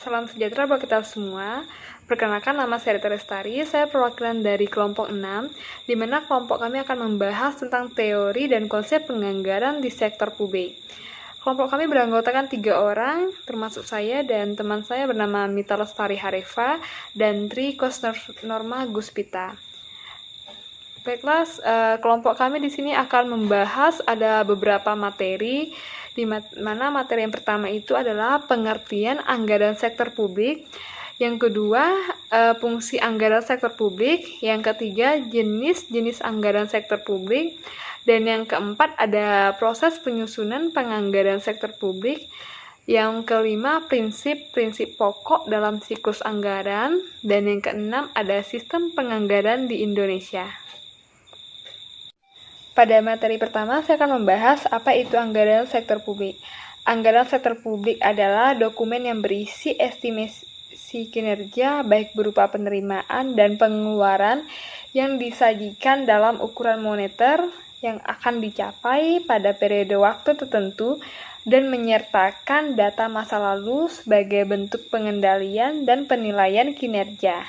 Salam sejahtera buat kita semua. Perkenalkan, nama saya Rita Lestari, saya perwakilan dari kelompok 6, di mana kelompok kami akan membahas tentang teori dan konsep penganggaran di sektor publik. Kelompok kami beranggotakan 3 orang, termasuk saya dan teman saya bernama Mita Lestari Hareva dan Tri Kosnorma Guspita. Baiklah, kelompok kami di sini akan membahas ada beberapa materi, di mana materi yang pertama itu adalah pengertian anggaran sektor publik, yang kedua fungsi anggaran sektor publik, yang ketiga jenis-jenis anggaran sektor publik, dan yang keempat ada proses penyusunan penganggaran sektor publik, yang kelima prinsip-prinsip pokok dalam siklus anggaran, dan yang keenam ada sistem penganggaran di Indonesia. Pada materi pertama, saya akan membahas apa itu anggaran sektor publik. Anggaran sektor publik adalah dokumen yang berisi estimasi kinerja, baik berupa penerimaan dan pengeluaran yang disajikan dalam ukuran moneter yang akan dicapai pada periode waktu tertentu dan menyertakan data masa lalu sebagai bentuk pengendalian dan penilaian kinerja.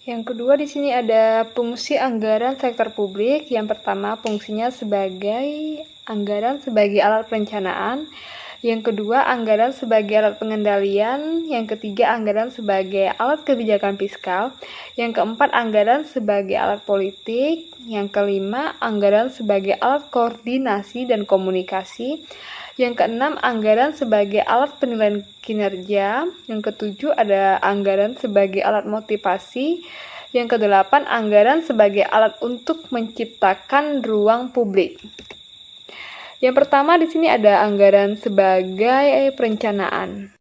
Yang kedua, di sini ada fungsi anggaran sektor publik. Yang pertama, fungsinya sebagai anggaran sebagai alat perencanaan. Yang kedua, anggaran sebagai alat pengendalian. Yang ketiga, anggaran sebagai alat kebijakan fiskal. Yang keempat, anggaran sebagai alat politik. Yang kelima, anggaran sebagai alat koordinasi dan komunikasi. Yang keenam, anggaran sebagai alat penilaian kinerja. Yang ketujuh, ada anggaran sebagai alat motivasi. Yang kedelapan, anggaran sebagai alat untuk menciptakan ruang publik. Yang pertama di sini ada anggaran sebagai perencanaan.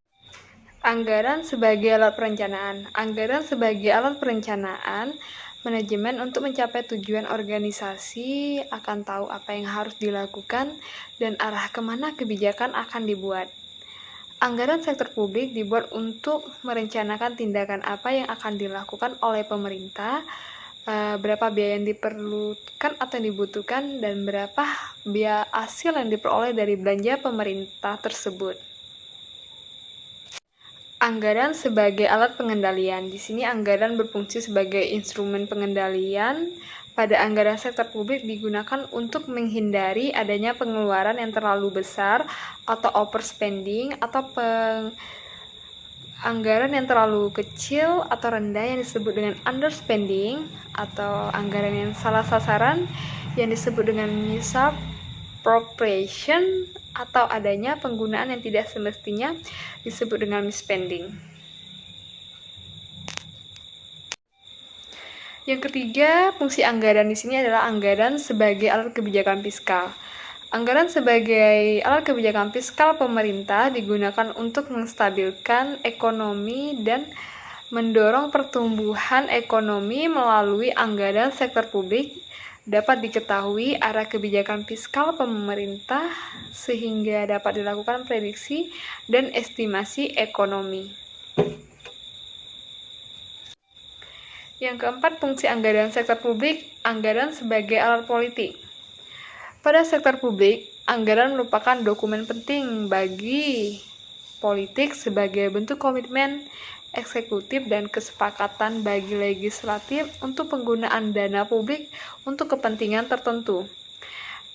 Anggaran sebagai alat perencanaan. Anggaran sebagai alat perencanaan, manajemen untuk mencapai tujuan organisasi akan tahu apa yang harus dilakukan dan arah kemana kebijakan akan dibuat. Anggaran sektor publik dibuat untuk merencanakan tindakan apa yang akan dilakukan oleh pemerintah, berapa biaya yang diperlukan atau yang dibutuhkan, dan berapa biaya hasil yang diperoleh dari belanja pemerintah tersebut. Anggaran sebagai alat pengendalian. Di sini anggaran berfungsi sebagai instrumen pengendalian. Pada anggaran sektor publik digunakan untuk menghindari adanya pengeluaran yang terlalu besar atau overspending, atau anggaran yang terlalu kecil atau rendah yang disebut dengan underspending, atau anggaran yang salah sasaran yang disebut dengan misappropriation, atau adanya penggunaan yang tidak semestinya disebut dengan misspending. Yang ketiga, fungsi anggaran di sini adalah anggaran sebagai alat kebijakan fiskal. Anggaran sebagai alat kebijakan fiskal pemerintah digunakan untuk menstabilkan ekonomi dan mendorong pertumbuhan ekonomi melalui anggaran sektor publik. Dapat diketahui arah kebijakan fiskal pemerintah sehingga dapat dilakukan prediksi dan estimasi ekonomi. Yang keempat, fungsi anggaran sektor publik, anggaran sebagai alat politik. Pada sektor publik, anggaran merupakan dokumen penting bagi politik sebagai bentuk komitmen eksekutif dan kesepakatan bagi legislatif untuk penggunaan dana publik untuk kepentingan tertentu.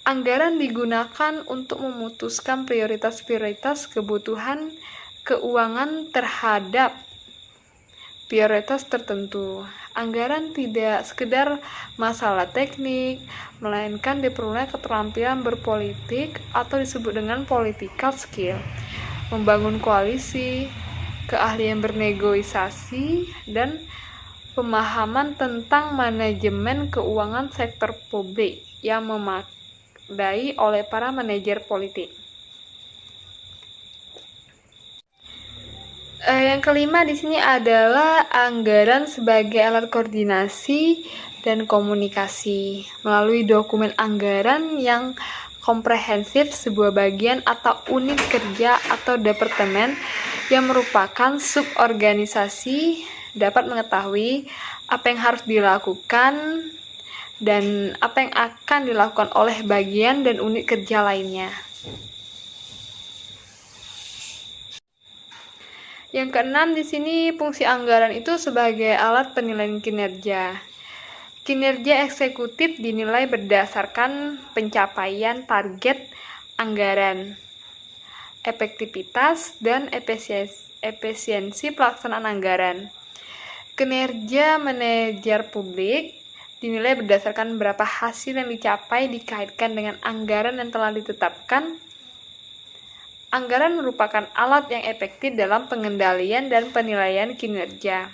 Anggaran digunakan untuk memutuskan prioritas-prioritas kebutuhan keuangan terhadap prioritas tertentu. Anggaran tidak sekedar masalah teknik, melainkan diperlukan keterampilan berpolitik atau disebut dengan political skill, membangun koalisi, keahlian bernegosiasi, dan pemahaman tentang manajemen keuangan sektor publik yang memadai oleh para manajer politik. Yang kelima di sini adalah anggaran sebagai alat koordinasi dan komunikasi. Melalui dokumen anggaran yang komprehensif, sebuah bagian atau unit kerja atau departemen yang merupakan suborganisasi dapat mengetahui apa yang harus dilakukan dan apa yang akan dilakukan oleh bagian dan unit kerja lainnya. Yang keenam di sini fungsi anggaran itu sebagai alat penilaian kinerja. Kinerja eksekutif dinilai berdasarkan pencapaian target anggaran, efektivitas, dan efisiensi pelaksanaan anggaran. Kinerja manajer publik dinilai berdasarkan berapa hasil yang dicapai dikaitkan dengan anggaran yang telah ditetapkan. Anggaran merupakan alat yang efektif dalam pengendalian dan penilaian kinerja.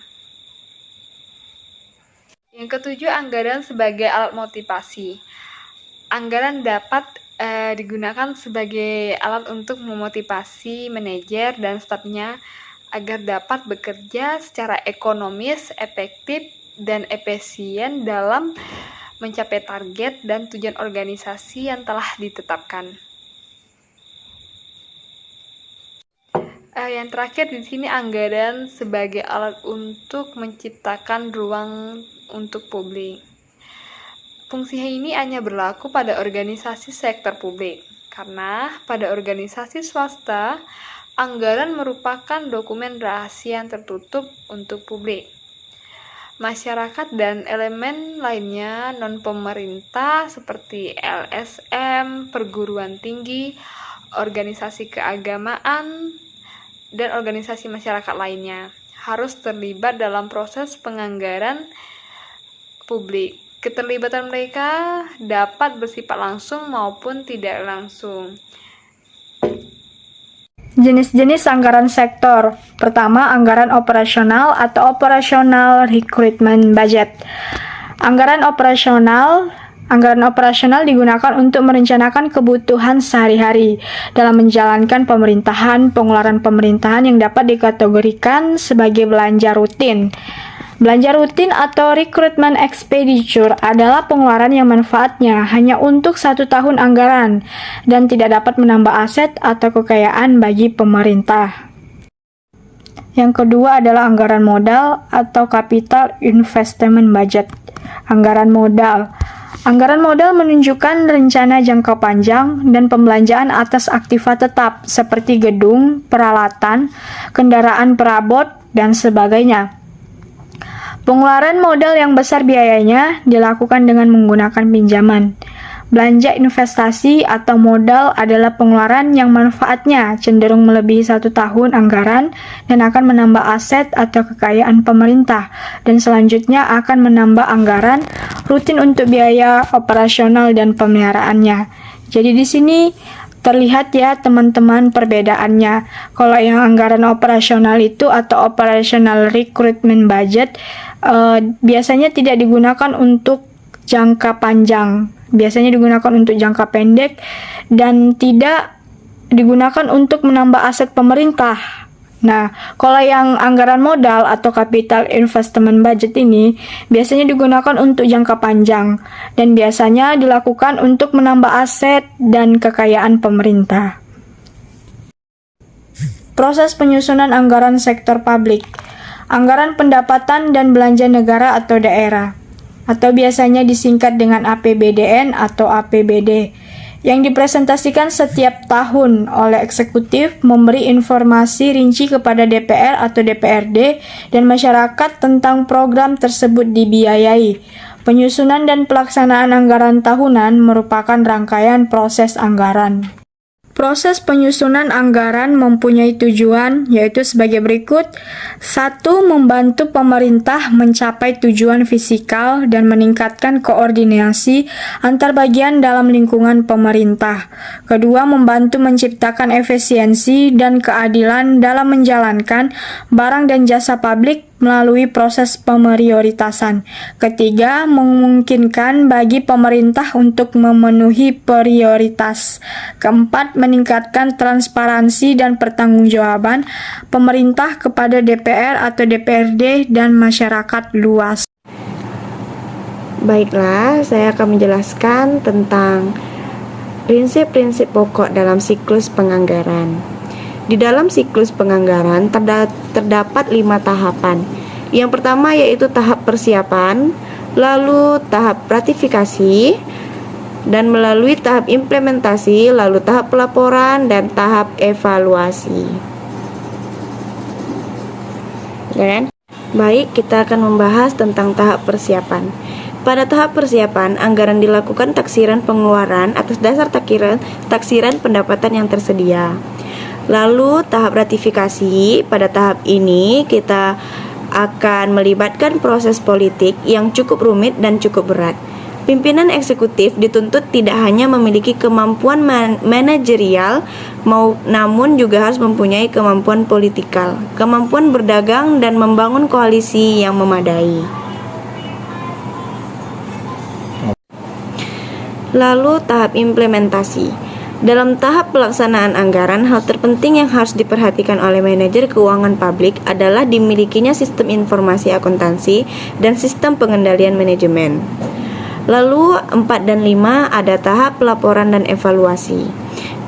Yang ketujuh, anggaran sebagai alat motivasi. Anggaran dapat digunakan sebagai alat untuk memotivasi manajer dan stafnya agar dapat bekerja secara ekonomis, efektif, dan efisien dalam mencapai target dan tujuan organisasi yang telah ditetapkan. Yang terakhir di sini anggaran sebagai alat untuk menciptakan ruang untuk publik. Fungsinya ini hanya berlaku pada organisasi sektor publik, karena pada organisasi swasta, anggaran merupakan dokumen rahasia yang tertutup untuk publik. Masyarakat dan elemen lainnya non-pemerintah seperti LSM, perguruan tinggi, organisasi keagamaan, dan organisasi masyarakat lainnya harus terlibat dalam proses penganggaran publik. Keterlibatan mereka dapat bersifat langsung maupun tidak langsung. Jenis-jenis anggaran sektor. Pertama, anggaran operasional atau operational recruitment budget. Anggaran operasional digunakan untuk merencanakan kebutuhan sehari-hari dalam menjalankan pemerintahan. Pengeluaran pemerintahan yang dapat dikategorikan sebagai belanja rutin. Belanja rutin atau recruitment expenditure adalah pengeluaran yang manfaatnya hanya untuk 1 tahun anggaran dan tidak dapat menambah aset atau kekayaan bagi pemerintah. Yang kedua adalah anggaran modal atau capital investment budget. Anggaran modal menunjukkan rencana jangka panjang dan pembelanjaan atas aktiva tetap seperti gedung, peralatan, kendaraan perabot, dan sebagainya. Pengeluaran modal yang besar biayanya dilakukan dengan menggunakan pinjaman. Belanja investasi atau modal adalah pengeluaran yang manfaatnya cenderung melebihi 1 tahun anggaran dan akan menambah aset atau kekayaan pemerintah, dan selanjutnya akan menambah anggaran rutin untuk biaya operasional dan pemeliharaannya. Jadi di sini terlihat ya teman-teman perbedaannya. Kalau yang anggaran operasional itu atau operational recruitment budget biasanya tidak digunakan untuk jangka panjang, biasanya digunakan untuk jangka pendek dan tidak digunakan untuk menambah aset pemerintah. Nah, kalau yang anggaran modal atau capital investment budget ini biasanya digunakan untuk jangka panjang dan biasanya dilakukan untuk menambah aset dan kekayaan pemerintah. Proses penyusunan anggaran sektor publik. Anggaran pendapatan dan belanja negara atau daerah, atau biasanya disingkat dengan APBDN atau APBD, yang dipresentasikan setiap tahun oleh eksekutif, memberi informasi rinci kepada DPR atau DPRD dan masyarakat tentang program tersebut dibiayai. Penyusunan dan pelaksanaan anggaran tahunan merupakan rangkaian proses anggaran. Proses penyusunan anggaran mempunyai tujuan, yaitu sebagai berikut. 1. Membantu pemerintah mencapai tujuan fiskal dan meningkatkan koordinasi antar bagian dalam lingkungan pemerintah. Kedua, membantu menciptakan efisiensi dan keadilan dalam menjalankan barang dan jasa publik melalui proses pemerioritasan. Ketiga, memungkinkan bagi pemerintah untuk memenuhi prioritas. Keempat, meningkatkan transparansi dan pertanggungjawaban pemerintah kepada DPR atau DPRD dan masyarakat luas. Baiklah, saya akan menjelaskan tentang prinsip-prinsip pokok dalam siklus penganggaran. Di dalam siklus penganggaran terdapat 5 tahapan. Yang pertama yaitu tahap persiapan, lalu tahap ratifikasi, dan melalui tahap implementasi, lalu tahap pelaporan, dan tahap evaluasi. ya kan? Baik, kita akan membahas tentang tahap persiapan. Pada tahap persiapan, anggaran dilakukan taksiran pengeluaran atas dasar taksiran pendapatan yang tersedia. Lalu tahap ratifikasi, pada tahap ini kita akan melibatkan proses politik yang cukup rumit dan cukup berat. Pimpinan eksekutif dituntut tidak hanya memiliki kemampuan manajerial, namun juga harus mempunyai kemampuan politikal, kemampuan berdagang dan membangun koalisi yang memadai. Lalu tahap implementasi. Dalam tahap pelaksanaan anggaran, hal terpenting yang harus diperhatikan oleh manajer keuangan publik adalah dimilikinya sistem informasi akuntansi dan sistem pengendalian manajemen. Lalu 4 dan 5 ada tahap pelaporan dan evaluasi.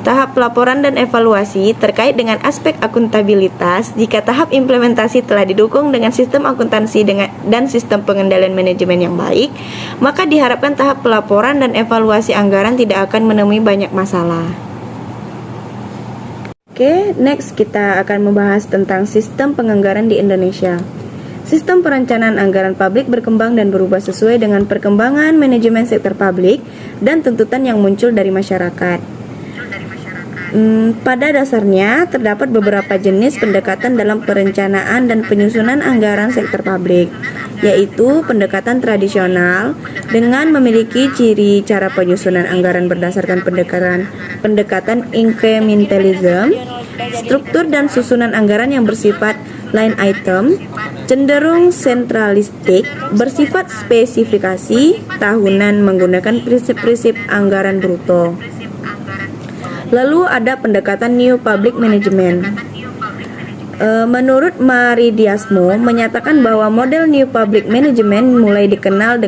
Tahap pelaporan dan evaluasi terkait dengan aspek akuntabilitas. Jika tahap implementasi telah didukung dengan sistem akuntansi dan sistem pengendalian manajemen yang baik, maka diharapkan tahap pelaporan dan evaluasi anggaran tidak akan menemui banyak masalah. Oke, next kita akan membahas tentang sistem penganggaran di Indonesia. Sistem perencanaan anggaran publik berkembang dan berubah sesuai dengan perkembangan manajemen sektor publik dan tuntutan yang muncul dari masyarakat. Pada dasarnya, terdapat beberapa jenis pendekatan dalam perencanaan dan penyusunan anggaran sektor publik, yaitu pendekatan tradisional dengan memiliki ciri cara penyusunan anggaran berdasarkan pendekatan incrementalism, struktur dan susunan anggaran yang bersifat line item, cenderung sentralistik, bersifat spesifikasi tahunan menggunakan prinsip-prinsip anggaran bruto. Lalu ada pendekatan New Public Management. Menurut Maridiasmo menyatakan bahwa model New Public Management mulai dikenal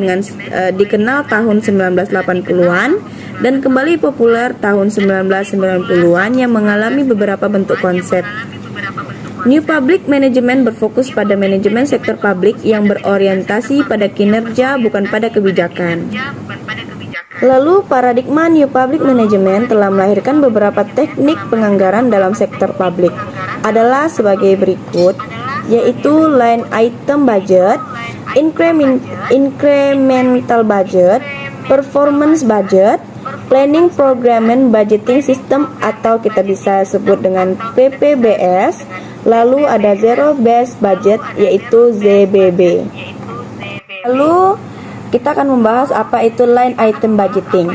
tahun 1980-an dan kembali populer tahun 1990-an yang mengalami beberapa bentuk konsep. New Public Management berfokus pada manajemen sektor publik yang berorientasi pada kinerja bukan pada kebijakan. Lalu paradigma New Public Management telah melahirkan beberapa teknik penganggaran dalam sektor publik adalah sebagai berikut, yaitu line item budget, incremental budget, performance budget, planning program and budgeting system atau kita bisa sebut dengan PPBS. Lalu ada zero based budget yaitu ZBB. Lalu kita akan membahas apa itu line item budgeting.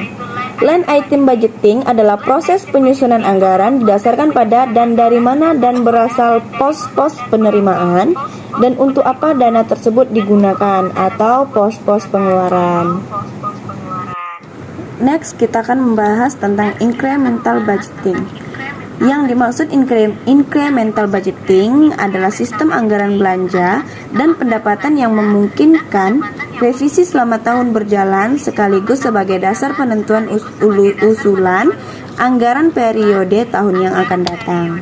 Line item budgeting adalah proses penyusunan anggaran didasarkan pada dan dari mana dan berasal pos-pos penerimaan dan untuk apa dana tersebut digunakan atau pos-pos pengeluaran. Next, kita akan membahas tentang incremental budgeting. Yang dimaksud incremental budgeting adalah sistem anggaran belanja dan pendapatan yang memungkinkan revisi selama tahun berjalan sekaligus sebagai dasar penentuan usulan anggaran periode tahun yang akan datang.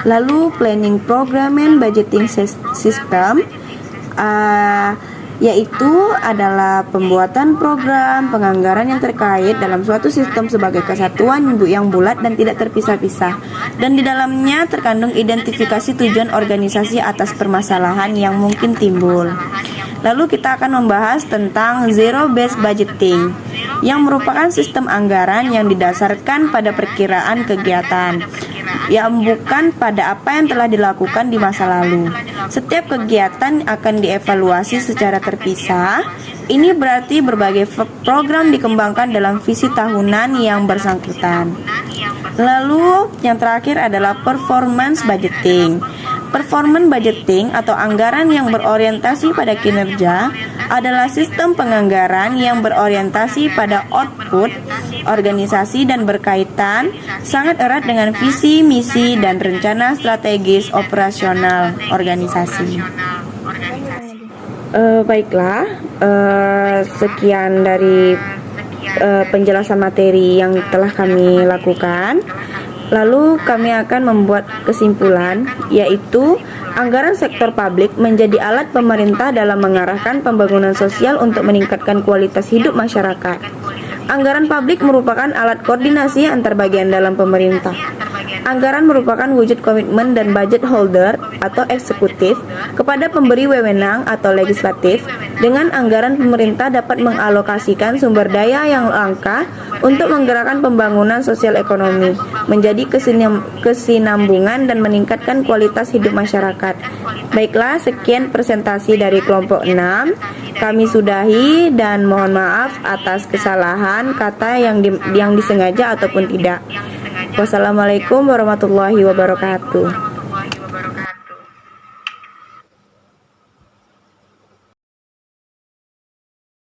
Lalu planning program and budgeting system yaitu adalah pembuatan program penganggaran yang terkait dalam suatu sistem sebagai kesatuan yang bulat dan tidak terpisah-pisah, dan di dalamnya terkandung identifikasi tujuan organisasi atas permasalahan yang mungkin timbul. Lalu kita akan membahas tentang zero based budgeting yang merupakan sistem anggaran yang didasarkan pada perkiraan kegiatan yang bukan pada apa yang telah dilakukan di masa lalu. Setiap kegiatan akan dievaluasi secara terpisah. Ini berarti berbagai program dikembangkan dalam visi tahunan yang bersangkutan. Lalu yang terakhir adalah performance budgeting. Performance budgeting atau anggaran yang berorientasi pada kinerja adalah sistem penganggaran yang berorientasi pada output organisasi dan berkaitan sangat erat dengan visi, misi, dan rencana strategis operasional organisasi. Baiklah, sekian dari penjelasan materi yang telah kami lakukan. Lalu kami akan membuat kesimpulan, yaitu anggaran sektor publik menjadi alat pemerintah dalam mengarahkan pembangunan sosial untuk meningkatkan kualitas hidup masyarakat. Anggaran publik merupakan alat koordinasi antar bagian dalam pemerintah. Anggaran merupakan wujud komitmen dan budget holder atau eksekutif kepada pemberi wewenang atau legislatif. Dengan anggaran, pemerintah dapat mengalokasikan sumber daya yang langka untuk menggerakkan pembangunan sosial ekonomi, menjadi kesinambungan dan meningkatkan kualitas hidup masyarakat. Baiklah, sekian presentasi dari kelompok 6. Kami sudahi dan mohon maaf atas kesalahan kata yang disengaja ataupun tidak. Wassalamualaikum warahmatullahi wabarakatuh.